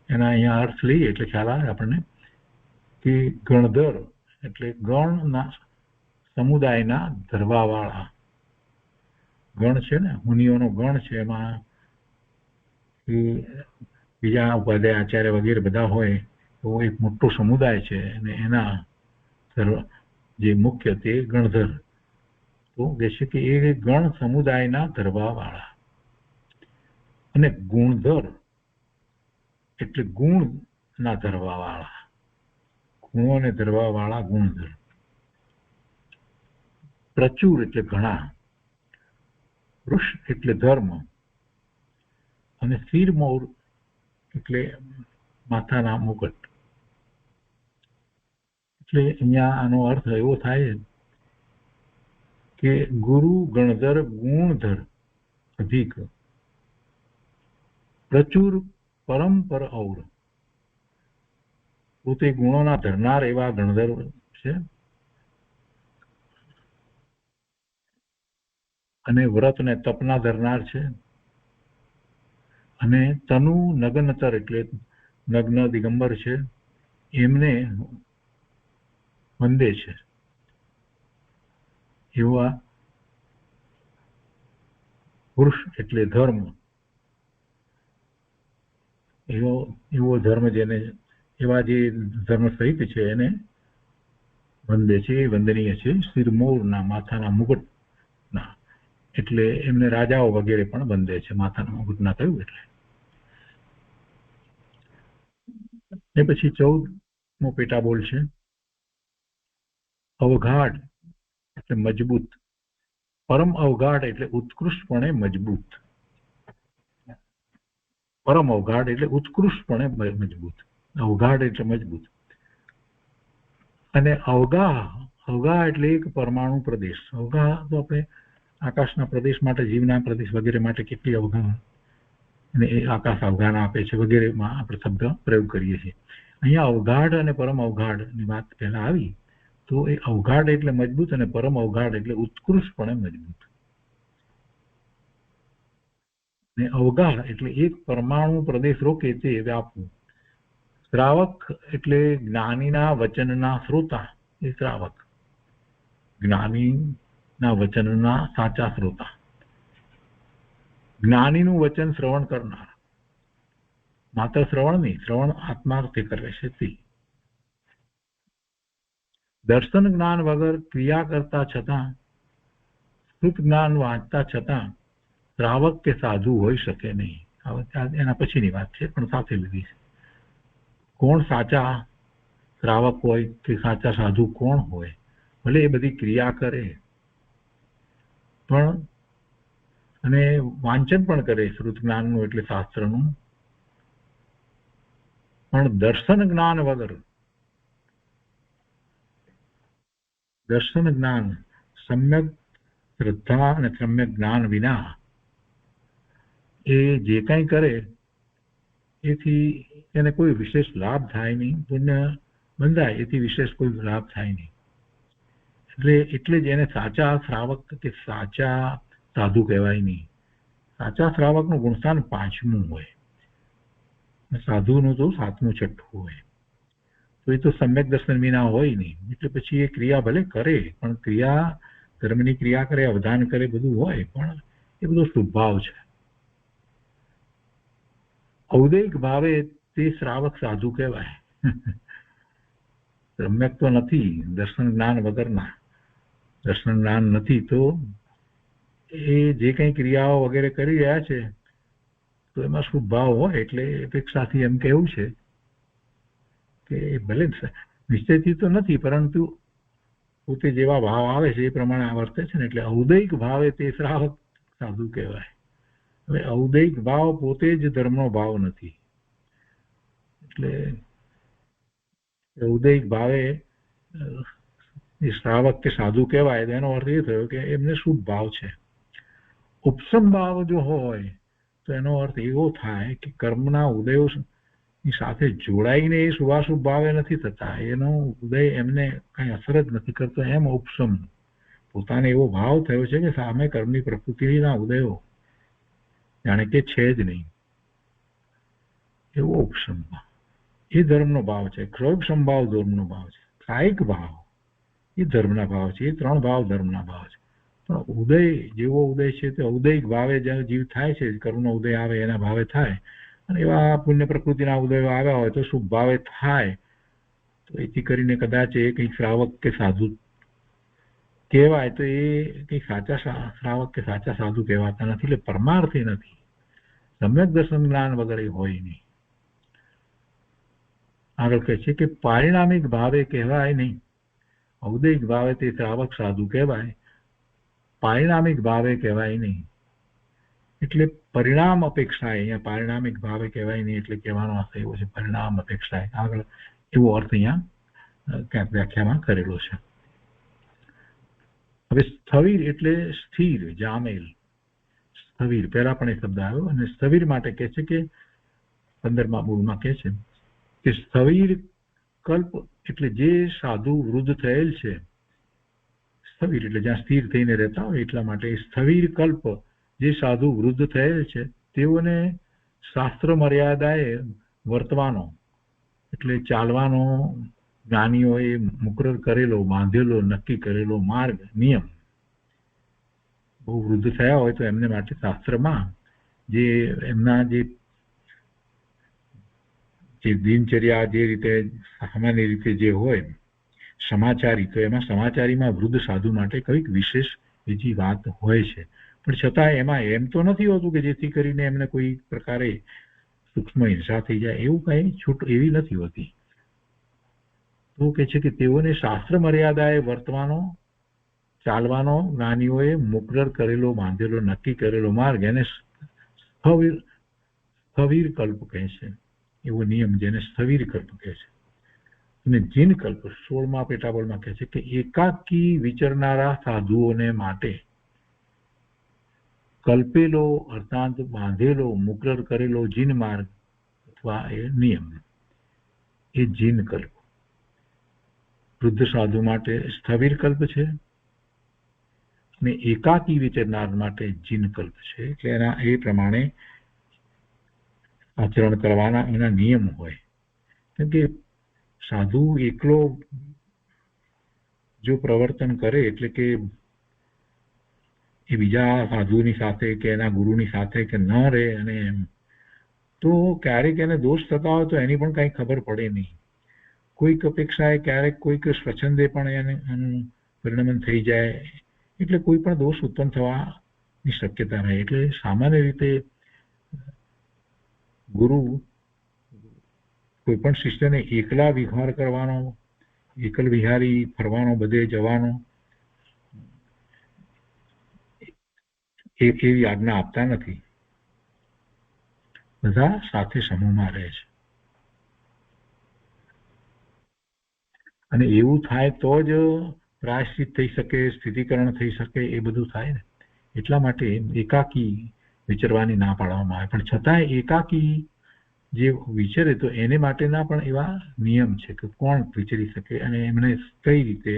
S2: એના અહીંયા અર્થ લઈએ એટલે ખ્યાલ આવે આપણને કે ગણધર એટલે ગણના સમુદાયના ધરવાવાળા. ગણ છે ને, મુનિઓનો ગણ છે, એમાં બીજા ઉપાધ્યાય આચાર્ય વગેરે બધા હોય તો એક મોટો સમુદાય છે અને એના જે મુખ્ય તે ગણધર. તો કહે છે કે એ ગણ સમુદાયના ધરવાવાળા. અને ગુણધર એટલે ગુણના ધરવાવાળા, ગુણોને ધરવાવાળા ગુણધર. પ્રચુર એટલે ઘણા, વૃષ એટલે ધર્મ, અને શિરમૌર એટલે માથાના મુકટ. એટલે અહીંયા આનો અર્થ એવો થાય કે ગુરુ ગણધર ગુણધર અધિક પ્રચુર પરંપર ઔર. પોતે ગુણોના ધરનાર એવા ગણધર છે અને વ્રત ને તપના ધરનાર છે, અને તનુ નગ્નતર એટલે નગ્ન દિગંબર છે, એમને વંદે છે. એવા પુરુષ એટલે ધર્મ, એવો ધર્મ જેને, એવા જે ધર્મ સહિત છે એને વંદે છે, એ વંદનીય છે. શિરમૌરના માથાના મુકુટના, એટલે એમને રાજાઓ વગેરે પણ વંદે છે. માથાના મુકુટના થયું એટલે. એ પછી 14મો પેટા બોલ છે, અવઘાડ એટલે મજબૂત, પરમ અવઘાડ એટલે ઉત્કૃષ્ટપણે મજબૂત. પરમ અવઘાડ એટલે ઉત્કૃષ્ટપણે મજબૂત, અવઘાડ એટલે મજબૂત. અને અવગા એટલે એક પરમાણુ પ્રદેશ. અવગા તો આપણે આકાશના પ્રદેશ માટે, જીવના પ્રદેશ વગેરે માટે કેટલી અવગા, અને એ આકાશ અવગાન આપે છે વગેરેમાં આપણે શબ્દ પ્રયોગ કરીએ છીએ. અહીંયા અવઘાડ અને પરમ અવઘાડની વાત પહેલા આવી, તો એ અવઘાડ એટલે મજબૂત અને પરમ અવઘાડ એટલે ઉત્કૃષ્ટપણે મજબૂત. ને અવગા એટલે એક પરમાણુ પ્રદેશ રોકે તે વ્યાપવું. શ્રાવક એટલે જ્ઞાનીના વચનના શ્રોતા, એ શ્રાવક. જ્ઞાનીના વચનના સાચા શ્રોતા, જ્ઞાનીનું વચન શ્રવણ કરનાર. માત્ર શ્રવણ નહીં, શ્રવણ આત્માર્થે કરે છે તે. દર્શન જ્ઞાન વગર ક્રિયા કરતા છતાં, શ્રુત જ્ઞાન વાંચતા છતાં શ્રાવક કે સાધુ હોઈ શકે નહીં. એના પછીની વાત છે પણ સાથે લીધી છે. કોણ સાચા શ્રાવક હોય કે સાચા સાધુ કોણ હોય? ભલે એ બધી ક્રિયા કરે પણ, અને વાંચન પણ કરે શ્રુત જ્ઞાનનું એટલે શાસ્ત્રનું, પણ દર્શન જ્ઞાન વગર, દર્શન જ્ઞાન સમ્યક શ્રદ્ધા અને સમ્યક જ્ઞાન વિના એ જે કંઈ કરે એથી એને કોઈ વિશેષ લાભ થાય નહીં, પુણ્ય બંધાય એથી વિશેષ કોઈ લાભ થાય નહીં. એટલે જ એને સાચા શ્રાવક કે સાચા સાધુ કહેવાય નહીં. સાચા શ્રાવકનું ગુણસ્થાન 5મું હોય, સાધુનું તો 7મું 6મું હોય. તો એ તો સમ્યક દર્શન વિના હોય નહીં. એટલે પછી એ ક્રિયા ભલે કરે પણ ક્રિયા ધર્મની ક્રિયા કરે, અવધાન કરે, બધું હોય, પણ એ બધો સ્વભાવ છે. ઔદૈહિક ભાવે તે શ્રાવક સાધુ કહેવાય. સમ્યક તો નથી, દર્શન જ્ઞાન વગરના. દર્શન જ્ઞાન નથી તો એ જે કંઈ ક્રિયાઓ વગેરે કરી રહ્યા છે તો એમાં શુભ ભાવ હોય એટલે અપેક્ષાથી એમ કહેવું છે કે ભલે નિશ્ચયથી તો નથી પરંતુ પોતે જેવા ભાવ આવે છે એ પ્રમાણે વર્તે છે ને, એટલે ઔદૈહિક ભાવે તે શ્રાવક સાધુ કહેવાય. હવે ઔદૈહિક ભાવ પોતે જ ધર્મનો ભાવ નથી, એટલે ઔદૈહિક ભાવે શ્રાવક કે સાધુ કહેવાય એનો અર્થ એ થયો કે એમને શુભ ભાવ છે. ઉપસમ ભાવ જો હોય તો એનો અર્થ એવો થાય કે કર્મના ઉદયોની સાથે જોડાઈને એ શુભાશુભ ભાવે નથી થતા, એનો ઉદય એમને કઈ અસર જ નથી કરતો, એમ ઉપસમ. પોતાને એવો ભાવ થયો છે કે સામે કર્મની પ્રકૃતિના ઉદયો જાણે કે છે જ નહીં, એવો ઉપસમ ભાવ એ ધર્મનો ભાવ છે. ક્ષોભ ભાવ ધર્મનો ભાવ છે. કાયિક ભાવ એ ધર્મના ભાવ છે. એ ત્રણ ભાવ ધર્મના ભાવ છે. પણ ઉદય જેવો ઉદય છે તે ઔદૈહિક ભાવે જીવ થાય છે, કર્મનો ઉદય આવે એના ભાવે થાય, અને એવા પુણ્ય પ્રકૃતિના ઉદયો આવ્યા હોય તો શુભ ભાવે થાય. તો એથી કરીને કદાચ એ કંઈક શ્રાવક કે સાધુ કહેવાય તો એ કંઈક સાચા શ્રાવક કે સાચા સાધુ કહેવાતા નથી, એટલે પરમાર્થી નથી. સમ્યક દર્શન જ્ઞાન વગર એ હોય નહીં. આગળ કહે છે કે પારિણામિક ભાવે કહેવાય નહીં. ઔદૈહિક ભાવે તે શ્રાવક સાધુ કહેવાય, પારિણામિક ભાવે કહેવાય નહીં. એટલે પરિણામ અપેક્ષાએ અહીંયા પારિણામિક ભાવે કહેવાય નહીં એટલે કહેવાનો અર્થ એવો છે પરિણામ અપેક્ષાએ. આગળ એવો અર્થ અહીંયા ક્યાંક વ્યાખ્યામાં કરેલો છે. હવે સ્થવિર એટલે સ્થિર, જામેલ. સ્થવિર પહેલા પણ એ શબ્દ આવ્યો, અને સ્થવિર માટે કહે છે કે 15મા બોલમાં કહે છે કે સ્થવિર કલ્પ એટલે જે સાધુ વૃદ્ધ થયેલ છે. સ્થવિર એટલે જ્યાં સ્થિર થઈને રહેતા હોય એટલા માટે. સ્થવિર કલ્પ જે સાધુ વૃદ્ધ થયેલ છે તેઓને શાસ્ત્ર મર્યાદાએ વર્તવાનો એટલે ચાલવાનો જ્ઞાનીઓએ મુકરર કરેલો, બાંધેલો, નક્કી કરેલો માર્ગ, નિયમ. બહુ વૃદ્ધ થયા હોય તો એમને માટે શાસ્ત્રમાં જે એમના જે દિનચર્યા જે રીતે સામાન્ય રીતે જે હોય સમાચારી, તો એમાં સમાચારીમાં વૃદ્ધ સાધુ માટે કંઈક વિશેષ બીજી વાત હોય છે. પણ છતાં એમાં એમ તો નથી હોતું કે જેથી કરીને એમને કોઈ પ્રકારે સૂક્ષ્મ હિંસા થઈ જાય, એવું કંઈ છૂટ એવી નથી હોતી. તો કે છે કે તેઓને શાસ્ત્ર મર્યાદાએ વર્તવાનો, ચાલવાનો જ્ઞાનીઓએ મુકરર કરેલો, બાંધેલો, નક્કી કરેલો માર્ગ એને સ્થવિર કલ્પ કહે છે. એવો નિયમ જેને સ્થવિર કલ્પ કહે છે. અને જીન કલ્પ 16મા પેટાબોલમાં કહે છે કે એકાકી વિચરનારા સાધુઓને માટે કલ્પેલો અર્થાત બાંધેલો, મુકરર કરેલો જીન માર્ગ અથવા એ નિયમ એ જીન કલ્પ. વૃદ્ધ સાધુ માટે સ્થવિર કલ્પ છે અને એકાકી વિચરનાર માટે જીન કલ્પ છે. એટલે એના એ પ્રમાણે આચરણ કરવાના એના નિયમ હોય. કેમ કે સાધુ એકલો જો પ્રવર્તન કરે એટલે કે એ બીજા સાધુની સાથે કે એના ગુરુની સાથે કે ન રહે, અને તો ક્યારેક એને દોષ થતા હોય તો એની પણ કંઈ ખબર પડે નહીં. કોઈક અપેક્ષાએ ક્યારેક કોઈક સ્વચ્છંદે પણ એનું પરિણમન થઈ જાય, એટલે કોઈ પણ દોષ ઉત્પન્ન થવાની શક્યતા રહે. એટલે સામાન્ય રીતે ગુરુ કોઈ પણ શિષ્યને એકલા વિહાર કરવાનો, એકલ વિહારી ફરવાનો, બધે જવાનો એવી આજ્ઞા આપતા નથી. બધા સાથે સમૂહમાં રહે છે. અને એવું થાય તો જ પ્રાયશ્ચિત થઈ શકે, સ્થિતિકરણ થઈ શકે, એ બધું થાય ને. એટલા માટે એકાકી વિચરવાની ના પાડવામાં આવે. પણ છતાંય એકાકી જે વિચરે તો એને માટેના પણ એવા નિયમ છે કે કોણ વિચરી શકે અને એમને કઈ રીતે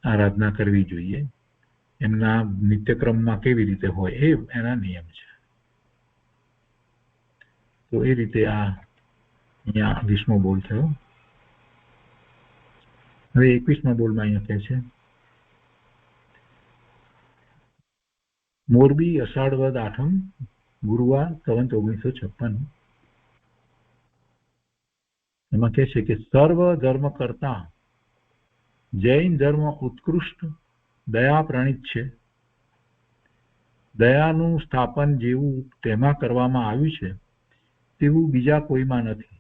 S2: આરાધના કરવી જોઈએ, એમના નિત્યક્રમમાં કેવી રીતે હોય, એ એના નિયમ છે. તો એ રીતે આ અહીંયા 20મો બોલ થયો. હવે 21મા બોલમાં અહીંયા કહે છે, મોરબી અષાઢ વદ 8મ ગુરુવાર સંવત 1956. એમાં કહે છે કે સર્વ ધર્મ કરતા જૈન ધર્મ ઉત્કૃષ્ટ દયા પ્રણીત છે. દયાનું સ્થાપન જેવું તેમાં કરવામાં આવ્યું છે તેવું બીજા કોઈમાં નથી.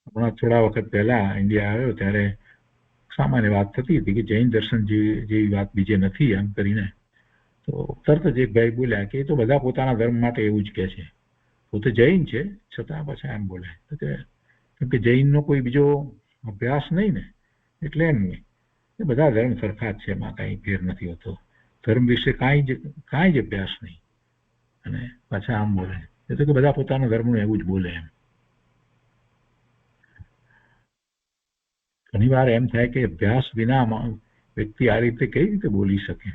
S2: હમણાં થોડા વખત પહેલા ઇન્ડિયા આવ્યો ત્યારે સામાન્ય વાત થતી હતી કે જૈન દર્શન જેવી વાત બીજે નથી એમ કરીને. તો તરત જ એક ભાઈ બોલ્યા કે એ તો બધા પોતાના ધર્મ માટે એવું જ કહે છે, પોતે જૈન છે છતાં પાછા એમ બોલે કેમ કે જૈનનો કોઈ બીજો અભ્યાસ નહીં ને એટલે એમ નહીં. એ બધા ધર્મ સરખા જ છે, એમાં કાંઈ ફેર નથી હોતો, ધર્મ વિશે કાંઈ જ અભ્યાસ નહીં. અને પાછા આમ બોલે એ તો કે બધા પોતાના ધર્મનું એવું જ બોલે એમ. ઘણી વાર એમ થાય કે અભ્યાસ વિના વ્યક્તિ આ રીતે કઈ રીતે બોલી શકે.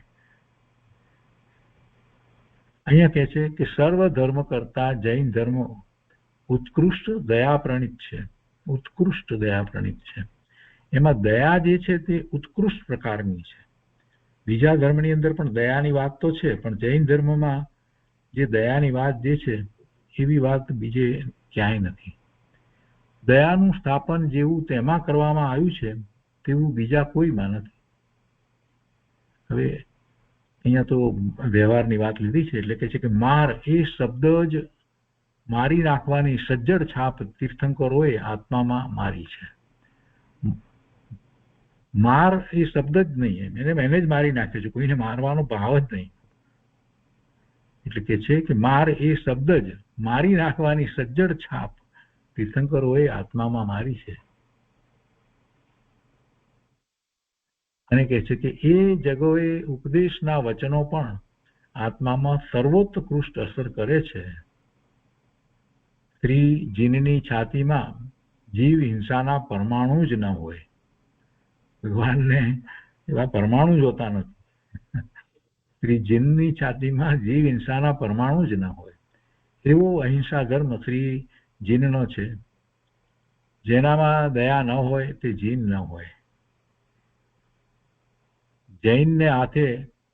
S2: અહીંયા કહે છે કે સર્વ ધર્મ કરતા જૈન ધર્મ ઉત્કૃષ્ટ દયાપ્રણિત છે. ઉત્કૃષ્ટ દયાપ્રણિત છે. એમાં દયા જે છે તે ઉત્કૃષ્ટ પ્રકારની છે. બીજા ધર્મની અંદર પણ દયાની વાત તો છે, પણ જૈન ધર્મમાં જે દયાની વાત જે છે એવી વાત બીજે ક્યાંય નથી. દયાનું સ્થાપન જેવું તેમાં કરવામાં આવ્યું છે તેવું બીજા કોઈમાં નથી. હવે અહીંયા તો વ્યવહારની વાત લીધી છે એટલે કે છે કે માર એ શબ્દ જ મારી નાખવાની સજ્જડ છાપ તીર્થંકરોએ આત્મામાં મારી છે. માર એ શબ્દ જ નહીં, એને જ મારી નાખ્યો છે, કોઈને મારવાનો ભાવ જ નહીં. એટલે કે છે કે માર એ શબ્દ જ મારી નાખવાની સજ્જડ છાપ તીર્થંકરોએ આત્મામાં મારી છે. અને કહે છે કે એ જગોએ ઉપદેશના વચનો પણ આત્મામાં સર્વોત્કૃષ્ટ અસર કરે છે. સ્ત્રી જીનની છાતીમાં જીવ હિંસાના પરમાણુ જ ન હોય. ભગવાનને એવા પરમાણુ જોતા નથી. શ્રી જીનની છાતીમાં જીવ હિંસાના પરમાણુ જ ન હોય એવો અહિંસા ધર્મ શ્રી જીનનો છે. જેનામાં દયા ન હોય તે જીન ન હોય. જૈનને હાથે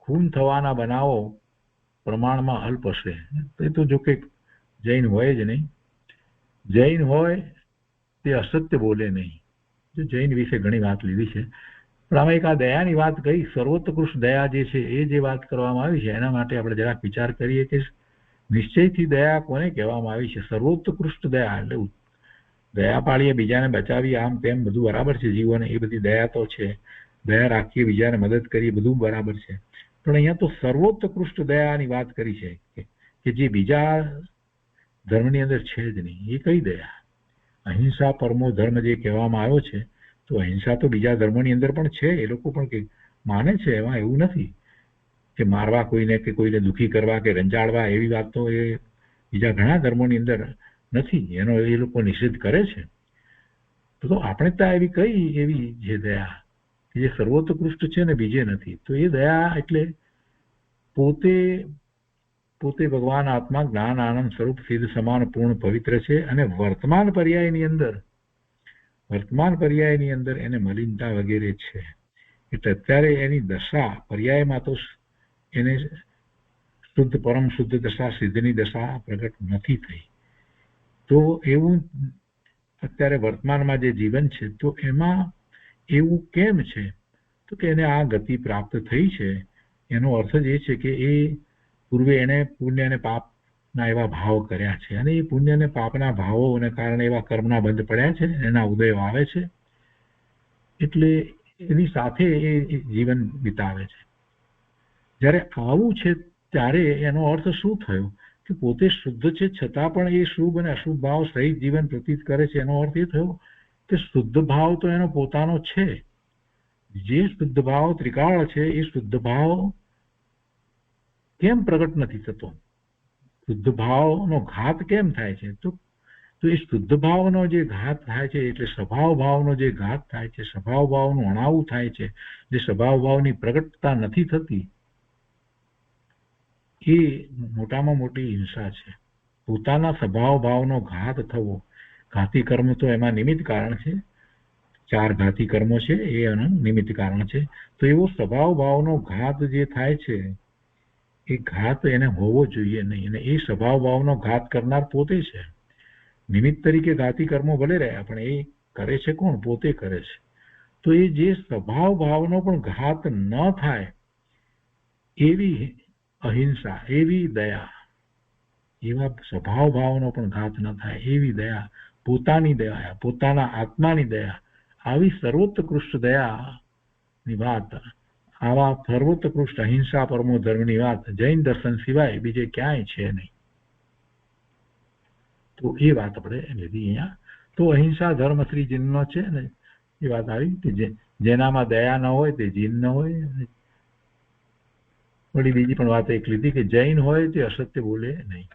S2: ખૂન થવાના બનાવો પ્રમાણમાં અલ્પ હશે. એ તો જો કે જૈન હોય જ નહીં. જૈન હોય તે અસત્ય બોલે નહીં. જો જૈન વિશે ઘણી વાત લીધી છે, પણ આમાં એક આ દયાની વાત કહી, સર્વોત્કૃષ્ટ દયા જે છે એ જે વાત કરવામાં આવી છે એના માટે આપણે જરાક વિચાર કરીએ કે નિશ્ચયથી દયા કોને કહેવામાં આવી છે. સર્વોત્કૃષ્ટ દયા એટલે દયા પાડીએ, બીજાને બચાવીએ, આમ તેમ બધું બરાબર છે. જીવન એ બધી દયા તો છે, દયા રાખીએ, બીજાને મદદ કરીએ, બધું બરાબર છે. પણ અહીંયા તો સર્વોત્કૃષ્ટ દયાની વાત કરી છે કે જે બીજા ધર્મની અંદર છે જ નહીં. એ કઈ દયા? અહિંસા પરમો ધર્મ જે કહેવામાં આવ્યો છે, તો અહિંસા તો બીજા ધર્મોની અંદર પણ છે, એ લોકો પણ કે માને છે, એમાં એવું નથી કે મારવા કોઈને કે કોઈને દુઃખી કરવા કે રંજાડવા એવી વાત તો એ બીજા ઘણા ધર્મોની અંદર નથી. એનો એ લોકો નિષેધ કરે છે. તો આપણે ત્યાં એવી કઈ એવી જે દયા કે જે સર્વોત્કૃષ્ટ છે ને બીજે નથી. તો એ દયા એટલે પોતે ભગવાન આત્મા જ્ઞાન આનંદ સ્વરૂપ સિદ્ધ સમાન પૂર્ણ પવિત્ર છે. અને વર્તમાન પર્યાયની અંદર એને મલિનતા વગેરે છે. એટલે અત્યારે એની દશા પર્યાયમાં તો એને શુદ્ધ પરમ શુદ્ધ દશા સિદ્ધની દશા પ્રગટ નથી થઈ. તો એવું અત્યારે વર્તમાનમાં જે જીવન છે તો એમાં એવું કેમ છે? તો કે એને આ ગતિ પ્રાપ્ત થઈ છે. એનો અર્થ જ એ છે કે એ પૂર્વે એને પુણ્ય અને પાપના એવા ભાવ કર્યા છે, અને એ પુણ્ય અને પાપના ભાવોને કારણે એવા કર્મના બંધ પડ્યા છે, એના ઉદય આવે છે. એટલે એની સાથે એ જીવન વિતાવે છે. જ્યારે આવું છે ત્યારે એનો અર્થ શું થયો કે પોતે શુદ્ધ છે છતાં પણ એ શુભ અને અશુભ ભાવ સહિત જીવન પ્રતીત કરે છે. એનો અર્થ એ થયો કે શુદ્ધ ભાવ તો એનો પોતાનો છે. જે શુદ્ધ ભાવ ત્રિકાળ છે એ શુદ્ધ ભાવ કેમ પ્રગટ નથી થતો? શુદ્ધ ભાવનો ઘાત કેમ થાય છે? તો એ શુદ્ધ ભાવનો જે ઘાત થાય છે એટલે સ્વભાવ ભાવનો જે ઘાત થાય છે, સ્વભાવ ભાવનું અણાવું થાય છે, જે સ્વભાવ ભાવની પ્રગટતા નથી થતી, એ મોટામાં મોટી હિંસા છે. પોતાના સ્વભાવ ભાવનો ઘાત થવો, ઘાતી કર્મ તો એમાં નિમિત્ત કારણ છે, 4 ઘાતી કર્મો છે એ એનું નિમિત્ત કારણ છે. તો એવો સ્વભાવ ભાવનો ઘાત જે થાય છે એ ઘાત એને હોવો જોઈએ નહીં, અને એ સ્વભાવ ભાવનો ઘાત કરનાર પોતે છે. નિમિત્ત તરીકે ઘાતી કર્મો ભલે રહ્યા પણ એ કરે છે કોણ? પોતે કરે છે. તો એ જે સ્વભાવ ભાવનો પણ ઘાત ન થાય એવી અહિંસા, એવી દયા, એવા સ્વભાવ ભાવનો પણ ઘાત ન થાય એવી દયા, પોતાની દયા, પોતાના આત્માની દયા, આવી સર્વોત્કૃષ્ટ દયાની વાત, આવા સર્વોત્કૃષ્ટ અહિંસા પરમો ધર્મની વાત જૈન દર્શન સિવાય બીજે ક્યાંય છે નહીં. તો એ વાત આપણે લીધી અહીંયા. તો અહિંસા ધર્મ શ્રી જીનનો છે ને એ વાત આવી કે જેનામાં દયા ન હોય તે જીન ન હોય. વળી બીજી પણ વાત એક લીધી કે જૈન હોય તે અસત્ય બોલે નહીં.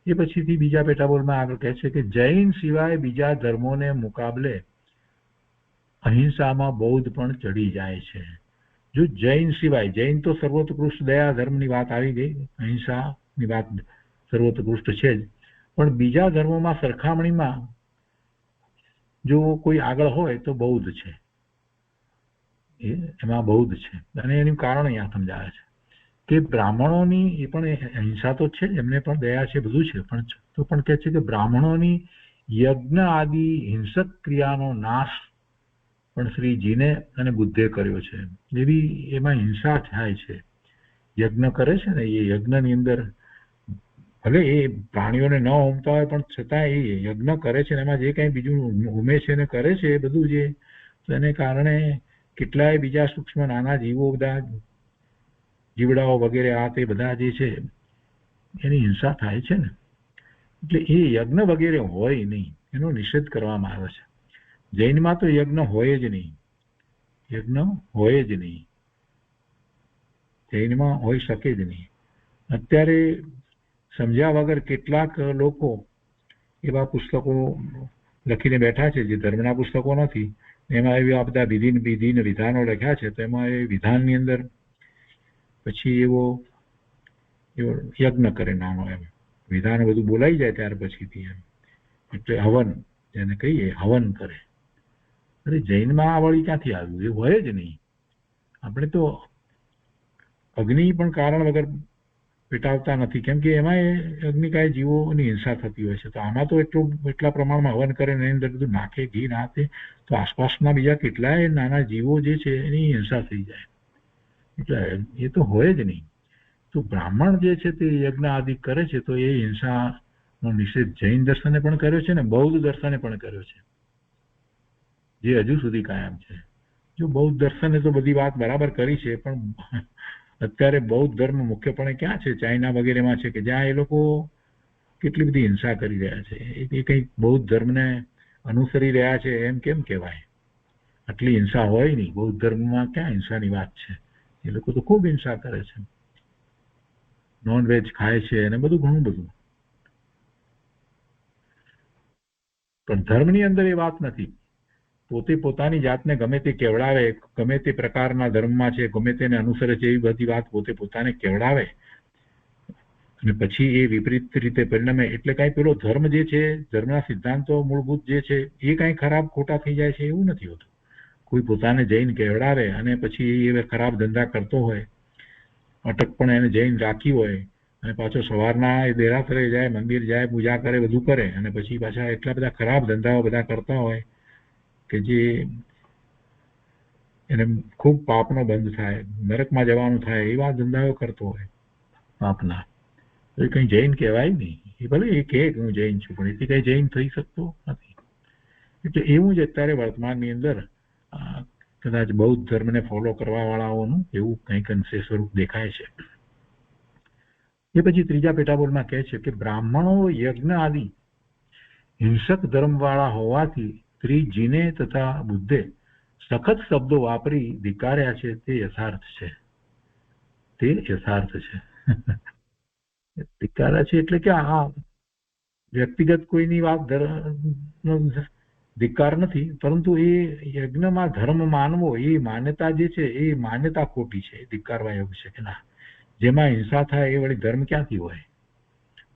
S2: એ પછીથી બીજા પેટાબોલમાં આગળ કહે છે કે જૈન સિવાય બીજા ધર્મોને મુકાબલે અહિંસામાં બૌદ્ધ પણ ચડી જાય છે. જો જૈન સિવાય, જૈન તો સર્વોત્કૃષ્ટ દયા ધર્મની વાત આવી ગઈ, અહિંસાની વાત સર્વોત્કૃષ્ટ છે જ, પણ બીજા ધર્મોમાં સરખામણીમાં જો કોઈ આગળ હોય તો બૌદ્ધ છે, એમાં બૌદ્ધ છે. અને એનું કારણ અહીંયા સમજાવે છે કે બ્રાહ્મણોની એ પણ અહિંસા તો છે, એમને પણ દયા છે, બધું છે, પણ તો પણ કહે છે કે બ્રાહ્મણોની યજ્ઞ આદિ હિંસક ક્રિયાનો નાશ પણ શ્રીજીને અને બુદ્ધે કર્યો છે. એવી એમાં હિંસા થાય છે. યજ્ઞ કરે છે ને એ યજ્ઞની અંદર ભલે એ પ્રાણીઓને ન હોમતા હોય પણ છતાં એ યજ્ઞ કરે છે ને એમાં જે કંઈ બીજું હોમે છે ને કરે છે એ બધું જે, એને કારણે કેટલાય બીજા સૂક્ષ્મ નાના જીવો, બધા જીવડાઓ વગેરે આ તે બધા જે છે એની હિંસા થાય છે ને. એટલે એ યજ્ઞ વગેરે હોય નહીં, એનો નિષેધ કરવામાં આવે છે. જૈનમાં તો યજ્ઞ હોય જ નહીં, યજ્ઞ હોય જ નહીં, જૈનમાં હોઈ શકે જ નહીં. અત્યારે સમજ્યા વગર કેટલાક લોકો એવા પુસ્તકો લખીને બેઠા છે જે ધર્મના પુસ્તકો નથી, એમાં એવા બધા વિધિ વિધાનો લખ્યા છે. તો એમાં એ વિધાનની અંદર પછી એવો યજ્ઞ કરે નાનો, એમ વિધાન બધું બોલાઈ જાય ત્યાર પછીથી એમ, એટલે હવન જેને કહીએ હવન કરે. અરે જૈનમાં આ વળી ક્યાંથી આવ્યું? એ હોય જ નહીં. આપણે તો અગ્નિ પણ કારણ વગર પેટાવતા નથી, કેમ કે એમાં અગ્નિકાય જીવોની હિંસા થતી હોય છે. તો આમાં તો એટલા પ્રમાણમાં હવન કરે એની અંદર બધું નાખે, ઘી નાખે, તો આસપાસના બીજા કેટલાય નાના જીવો જે છે એની હિંસા થઈ જાય. એટલે એ તો હોય જ નહીં. તો બ્રાહ્મણ જે છે તે યજ્ઞ આદિ કરે છે તો એ હિંસાનો નિષેધ જૈન દર્શને પણ કર્યો છે ને બૌદ્ધ દર્શને પણ કર્યો છે, જે હજુ સુધી કાયમ છે. જો બૌદ્ધ દર્શને તો બધી વાત બરાબર કરી છે, પણ અત્યારે બૌદ્ધ ધર્મ મુખ્યપણે ક્યાં છે? ચાઇના વગેરેમાં છે, કે જ્યાં એ લોકો કેટલી બધી હિંસા કરી રહ્યા છે. એ કંઈક બૌદ્ધ ધર્મને અનુસરી રહ્યા છે એમ કેમ કહેવાય? આટલી હિંસા હોય નહીં. બૌદ્ધ ધર્મમાં ક્યાં હિંસાની વાત છે? એ લોકો તો ખૂબ હિંસા કરે છે, નોનવેજ ખાય છે અને બધું ઘણું બધું. પણ ધર્મની અંદર એ વાત નથી. પોતે પોતાની જાતને ગમે તે કેવડાવે, ગમે તે પ્રકારના ધર્મમાં છે, ગમે તેને અનુસરે છે, એવી બધી વાત પોતે પોતાને કેવડાવે અને પછી એ વિપરીત રીતે પરિણમે. એટલે કાંઈ પેલો ધર્મ જે છે, ધર્મના સિદ્ધાંતો મૂળભૂત જે છે એ કાંઈ ખરાબ ખોટા થઈ જાય છે એવું નથી હોતું. કોઈ પોતાને જૈન કેવડાવે અને પછી એ ખરાબ ધંધા કરતો હોય, અટક પણ એને જૈન રાખી હોય, અને પાછો સવારના એ દેરાસરે જાય, મંદિર જાય, પૂજા કરે, બધું કરે, અને પછી પાછા એટલા બધા ખરાબ ધંધાઓ બધા કરતા હોય કે જે એને ખૂબ પાપનો બંધ થાય, નરકમાં જવાનું થાય, એવા ધંધાઓ કરતો હોય પાપના. એ કંઈ જૈન કહેવાય નહીં. એ ભલે એ કહે કે હું જૈન છું, પણ એથી કંઈ જૈન થઈ શકતો નથી. એટલે એવું જ અત્યારે વર્તમાનની અંદર કદાચ બૌદ્ધ ધર્મને ફોલો કરવા વાળાઓનું એવું કંઈક અંશે સ્વરૂપ દેખાય છે. એ પછી ત્રીજા પેટાબોલમાં કહે છે કે બ્રાહ્મણો યજ્ઞ આદિ હિંસક ધર્મવાળા હોવાથી શ્રીજીને તથા બુદ્ધે સખત શબ્દો વાપરી ધિક્કાર્યા છે તે યથાર્થ છે. તે યથાર્થ છે. ધિક્કાર્યા છે એટલે કે આ વ્યક્તિગત કોઈની વાત ધિક્કાર નથી, પરંતુ એ યજ્ઞમાં ધર્મ માનવો એ માન્યતા જે છે એ માન્યતા ખોટી છે, ધિક્કારવા યોગ્ય છે કે ના. જેમાં હિંસા થાય એ વળી ધર્મ ક્યાંથી હોય?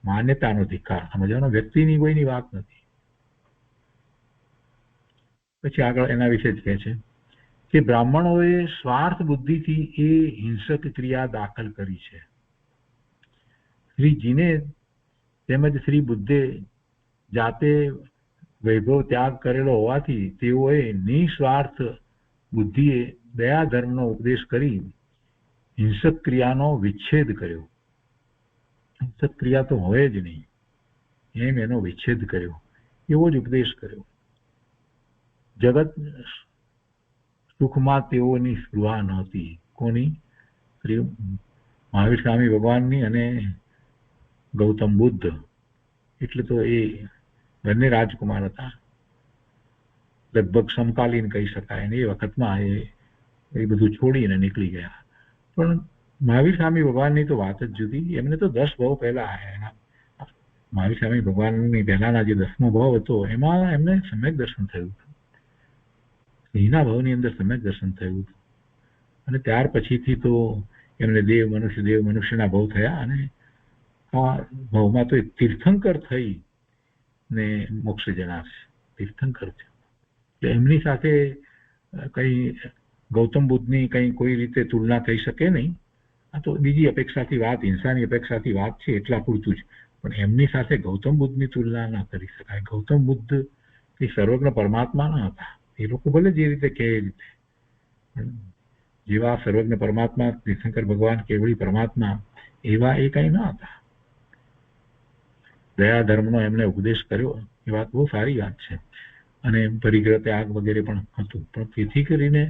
S2: માન્યતાનો ધિક્કાર સમજવાનો, વ્યક્તિની કોઈની વાત નથી. પછી આગળ એના વિશે જ કહે છે કે બ્રાહ્મણોએ સ્વાર્થ બુદ્ધિથી એ હિંસક ક્રિયા દાખલ કરી છે. શ્રીજીને તેમજ શ્રી બુદ્ધે જાતે વૈભવ ત્યાગ કરેલો હોવાથી તેઓએ નિસ્વાર્થ બુદ્ધિએ દયા ધર્મનો ઉપદેશ કરી હિંસક ક્રિયાનો વિચ્છેદ કર્યો. હિંસક ક્રિયા તો હોય જ નહીં એમ એનો વિચ્છેદ કર્યો, એવો જ ઉપદેશ કર્યો. જગત સુખમાં તેઓની સ્પૃહા નહોતી. કોની? શ્રી મહાવીર સ્વામી ભગવાનની અને ગૌતમ બુદ્ધ. એટલે તો એ બંને રાજકુમાર હતા, લગભગ સમકાલીન કહી શકાય. અને એ વખતમાં એ બધું છોડીને નીકળી ગયા. પણ મહાવીર સ્વામી ભગવાનની તો વાત જ જુદી. એમને તો 10 ભાવ પહેલા આવ્યા. મહાવીર સ્વામી ભગવાનની પહેલાના જે 10મો ભાવ હતો એમાં એમને સમ્યક દર્શન થયું હતું. સિંહના ભાવની અંદર સમ્યક દર્શન થયું હતું. અને ત્યાર પછીથી તો એમને દેવ મનુષ્યના ભાવ થયા. અને આ ભાવમાં તો તીર્થંકર થઈ ને મોક્ષ જનાર છે. તીર્થંકર છે. એટલે એમની સાથે કઈ ગૌતમ બુદ્ધની કઈ કોઈ રીતે તુલના થઈ શકે નહીં. આ તો બીજી અપેક્ષાથી વાત, હિંસાની અપેક્ષાથી વાત છે એટલા પૂરતું જ. પણ એમની સાથે ગૌતમ બુદ્ધની તુલના ના કરી શકાય. ગૌતમ બુદ્ધ એ સર્વજ્ઞ પરમાત્મા ન હતા. એ લોકો ભલે જે રીતે કહે એ રીતે, પણ જેવા સર્વજ્ઞ પરમાત્મા તીર્થંકર ભગવાન કેવળી પરમાત્મા એવા એ કઈ ન હતા. દયા ધર્મનો એમને ઉપદેશ કર્યો એ વાત બહુ સારી વાત છે. અને પરિગ્રહ ત્યાગ વગેરે પણ હતું. પણ તેથી કરીને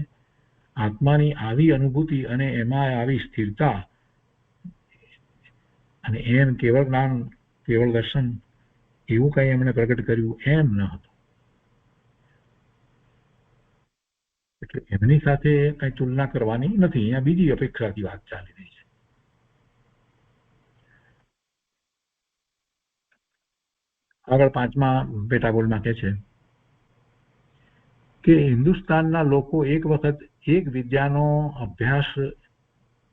S2: આત્માની આવી અનુભૂતિ અને એમાં આવી સ્થિરતા અને એમ કેવળ જ્ઞાન, કેવળ દર્શન એવું કઈ એમણે પ્રગટ કર્યું એમ ન હતું. એટલે એમની સાથે કઈ તુલના કરવાની નથી. અહીંયા બીજી અપેક્ષાથી વાત ચાલી રહી છે. આગળ 5મા પેટાગોળમાં કહે છે કે હિન્દુસ્તાનના લોકો એક વખત એક વિદ્યાનો અભ્યાસ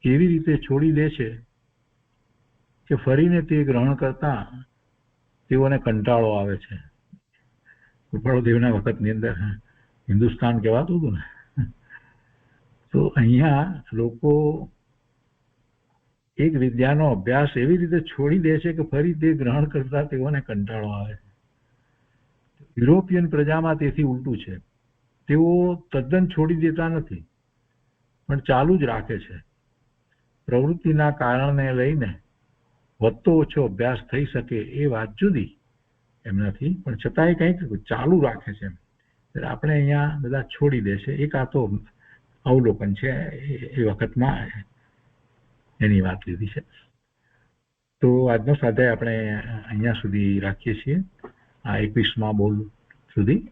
S2: એવી રીતે છોડી દે છે કે ફરીને તે ગ્રહણ કરતા તેઓને કંટાળો આવે છે. કૃપાળુદેવના વખતની અંદર હિન્દુસ્તાન કહેવાતું હતું ને, તો અહીંયા લોકો એક વિદ્યાનો અભ્યાસ એવી રીતે છોડી દે છે કે ફરી તે ગ્રહણ કરતા તેઓને કંટાળો આવે છે. યુરોપિયન પ્રજામાં તેથી ઉલટું છે. તેઓ તદ્દન છોડી દેતા નથી, પણ ચાલુ જ રાખે છે. પ્રવૃત્તિના કારણને લઈને વધતો ઓછો અભ્યાસ થઈ શકે એ વાત જુદી એમ નથી, પણ છતાંય કંઈક ચાલુ રાખે છે. આપણે અહીંયા બધા છોડી દે છે. એક આ તો અવલોકન છે એ વખતમાં એની વાત લીધી છે. તો આજનો સ્વાધ્યાય આપણે અહીંયા સુધી રાખીએ છીએ, આ 21મા બોલ સુધી.